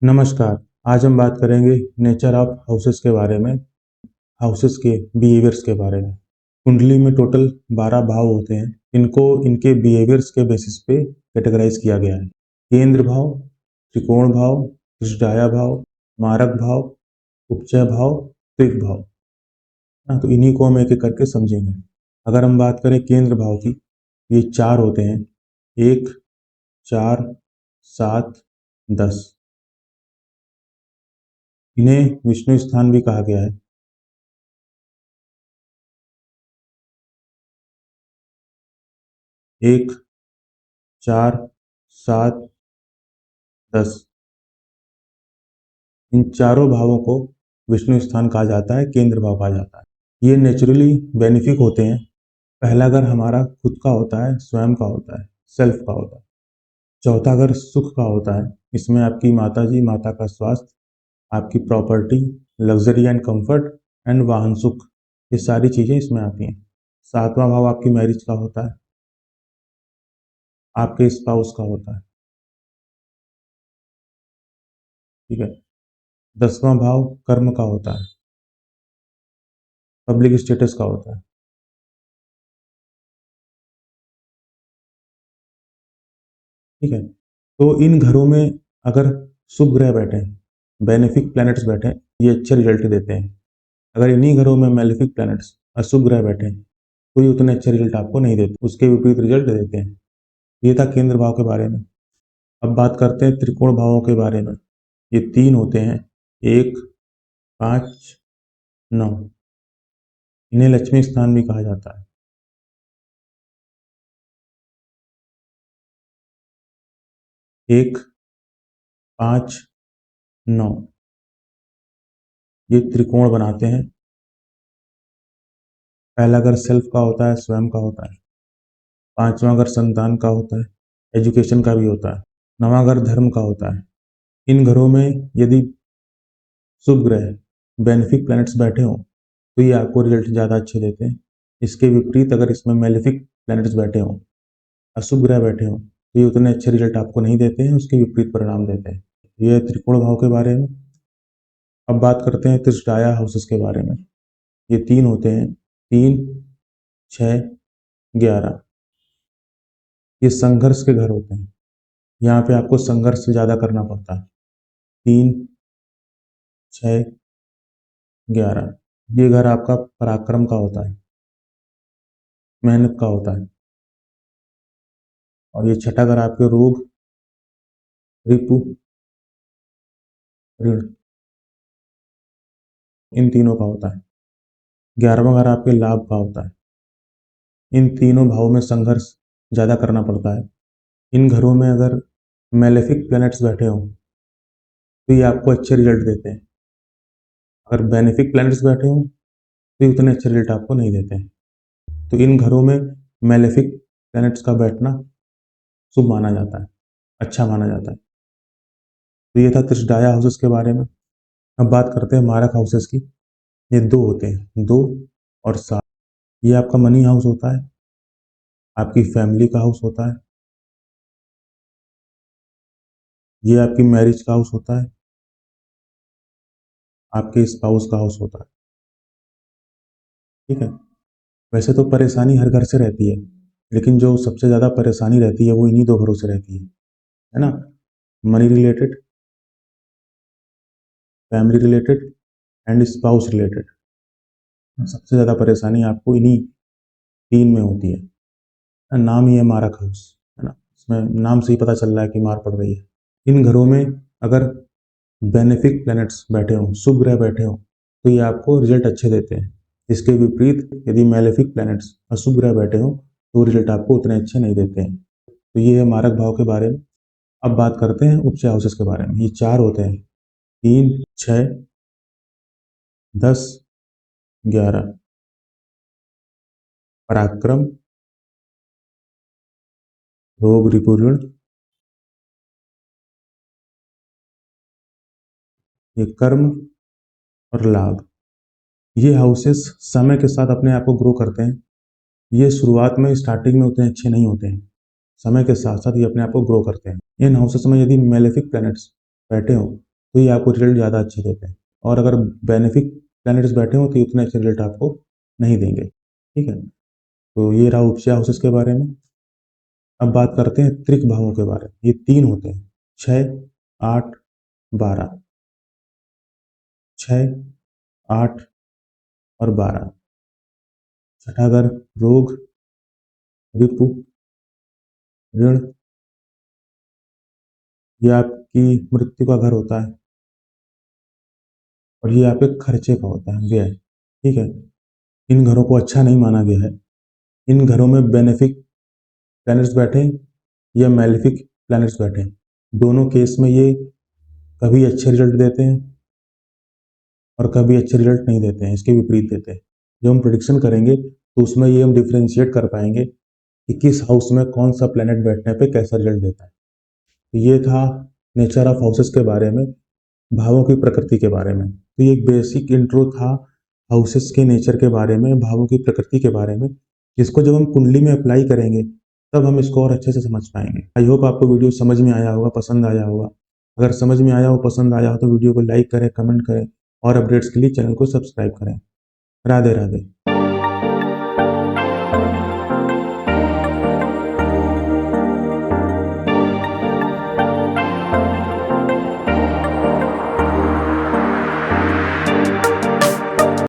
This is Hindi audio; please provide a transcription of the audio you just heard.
नमस्कार। आज हम बात करेंगे नेचर ऑफ हाउसेस के बारे में, हाउसेस के बिहेवियर्स के बारे में। कुंडली में टोटल 12 भाव होते हैं। इनको इनके बिहेवियर्स के बेसिस पे कैटेगराइज किया गया है। केंद्र भाव, त्रिकोण भाव, त्रिज्याया भाव, मारक भाव, उपचय भाव, त्रिक भाव। तो इन्हीं को हम एक एक करके समझेंगे। अगर हम बात करें केंद्र भाव की, ये 4 होते हैं, 1, 4, 7, 10। इन्हें विष्णु स्थान भी कहा गया है। 1, 4, 7, 10। इन चारों भावों को विष्णु स्थान कहा जाता है, केंद्र भाव कहा जाता है। ये नेचुरली बेनिफिक होते हैं। पहला घर हमारा खुद का होता है, स्वयं का होता है, सेल्फ का होता है। चौथा घर सुख का होता है। इसमें आपकी माता जी, माता का स्वास्थ्य, आपकी property, luxury and comfort and वाहन सुख, ये सारी चीजें इसमें आती हैं। सातवां भाव आपकी मैरिज का होता है, आपके स्पाउस का होता है। ठीक है। 10वां भाव कर्म का होता है, पब्लिक स्टेटस का होता है। ठीक है। तो इन घरों में अगर शुभ ग्रह बैठे, बेनिफिक प्लैनेट्स बैठे, ये अच्छे रिजल्ट देते हैं। अगर इन्हीं घरों में मेलेफिक प्लैनेट्स, अशुभ ग्रह बैठे, तो ये उतने अच्छे रिजल्ट आपको नहीं देते, उसके विपरीत रिजल्ट दे देते हैं। ये था केंद्र भाव के बारे में। अब बात करते हैं त्रिकोण भावों के बारे में। ये 3 होते हैं, 1, 5, 9। इन्हें लक्ष्मी स्थान भी कहा जाता है। 1, 5, 9 ये त्रिकोण बनाते हैं। पहला घर सेल्फ का होता है, स्वयं का होता है। 5वां घर संतान का होता है, एजुकेशन का भी होता है। 9वां घर धर्म का होता है। इन घरों में यदि शुभ ग्रह, बेनिफिक प्लैनेट्स बैठे हों, तो ये आपको रिजल्ट ज़्यादा अच्छे देते हैं। इसके विपरीत अगर इसमें मेलेफिक प्लैनेट्स बैठे हों, अशुभ ग्रह बैठे हों, तो ये उतने अच्छे रिजल्ट आपको नहीं देते हैं, उसके विपरीत परिणाम देते हैं। ये त्रिकोण भाव के बारे में। अब बात करते हैं त्रिज्याया हाउसेस के बारे में। ये 3 होते हैं, 3, 6, 11। ये संघर्ष के घर होते हैं। यहाँ पे आपको संघर्ष ज़्यादा करना पड़ता है। 3, 6, 11। ये घर आपका पराक्रम का होता है, मेहनत का होता है। और ये छठा घर आपके रोग, रिपु, ऋण, इन तीनों का होता है। 11वां घर आपके लाभ का होता है। इन तीनों भावों में संघर्ष ज़्यादा करना पड़ता है। इन घरों में अगर मेलेफिक प्लैनेट्स बैठे हों, तो ये आपको अच्छे रिजल्ट देते हैं। अगर बेनिफिक प्लैनेट्स बैठे हों, तो ये उतने अच्छे रिजल्ट आपको नहीं देते हैं। तो इन घरों में मेलेफिक प्लैनेट्स का बैठना शुभ माना जाता है, अच्छा माना जाता है। तो ये था त्रिज्याया हाउसेस के बारे में। अब बात करते हैं मारक हाउसेस की। ये 2 होते हैं, 2 और 7। ये आपका मनी हाउस होता है, आपकी फैमिली का हाउस होता है, ये आपकी मैरिज का हाउस होता है, आपके स्पाउस का हाउस होता है। ठीक है। वैसे तो परेशानी हर घर से रहती है, लेकिन जो सबसे ज़्यादा परेशानी रहती है वो इन्हीं 2 घरों से रहती है ना? Money related, family related and spouse related. सबसे ज़्यादा परेशानी आपको इन्हीं 3 में होती है। नाम ही है मारक हाउस, है ना? इसमें नाम से ही पता चल रहा है कि मार पड़ रही है। इन घरों में अगर बेनिफिक प्लैनेट्स बैठे हों, शुभ ग्रह बैठे हों, तो ये आपको रिजल्ट अच्छे देते हैं। इसके विपरीत यदि मेलेफिक प्लैनेट्स, अशुभ ग्रह बैठे हों, तो रिजल्ट आपको उतने अच्छे नहीं देते हैं। तो ये है मारक भाव के बारे में। अब बात करते हैं उपचय हाउसेस के बारे में। ये 4 होते हैं, 3, 6, 10, 11। पराक्रम, रोग, रिपु, ऋण, ये कर्म और लाभ। ये हाउसेस समय के साथ अपने आप को ग्रो करते हैं। ये शुरुआत में, स्टार्टिंग में उतने अच्छे नहीं होते हैं। समय के साथ साथ ये अपने आप को ग्रो करते हैं। इन हाउसेस में यदि मेलेफिक प्लैनेट्स बैठे हों, तो ये आपको रिजल्ट ज़्यादा अच्छे देते हैं। और अगर बेनिफिक प्लैनेट्स बैठे हों तो ये उतने अच्छे रिजल्ट आपको नहीं देंगे। ठीक है, तो ये रहा उपचय हाउसेस के बारे में। अब बात करते हैं त्रिक भावों के बारे में। ये 3 होते हैं, 6, 8, 12। 6, 8 और 12। छठा घर रोग, रिपु, ऋण, ये आपकी मृत्यु का घर होता है और ये आपके खर्चे का होता है, व्यय। ठीक है, इन घरों को अच्छा नहीं माना गया है। इन घरों में बेनिफिक प्लैनेट्स बैठे या मैलेफिक प्लैनेट्स बैठे, दोनों केस में ये कभी अच्छे रिजल्ट देते हैं और कभी अच्छे रिजल्ट नहीं देते हैं, इसके विपरीत देते हैं। जब हम प्रिडिक्शन करेंगे तो उसमें ये हम डिफ्रेंशिएट कर पाएंगे कि किस हाउस में कौन सा प्लैनेट बैठने पे कैसा रिजल्ट देता है। तो ये था नेचर ऑफ हाउसेस के बारे में, भावों की प्रकृति के बारे में। तो ये एक बेसिक इंट्रो था हाउसेस के नेचर के बारे में, भावों की प्रकृति के बारे में, जिसको जब हम कुंडली में अप्लाई करेंगे तब हम इसको और अच्छे से समझ पाएंगे। आई होप आपको वीडियो समझ में आया होगा, पसंद आया होगा। अगर समझ में आया हो, पसंद आया हो तो वीडियो को लाइक करें, कमेंट करें और अपडेट्स के लिए चैनल को सब्सक्राइब करें। राधे राधे।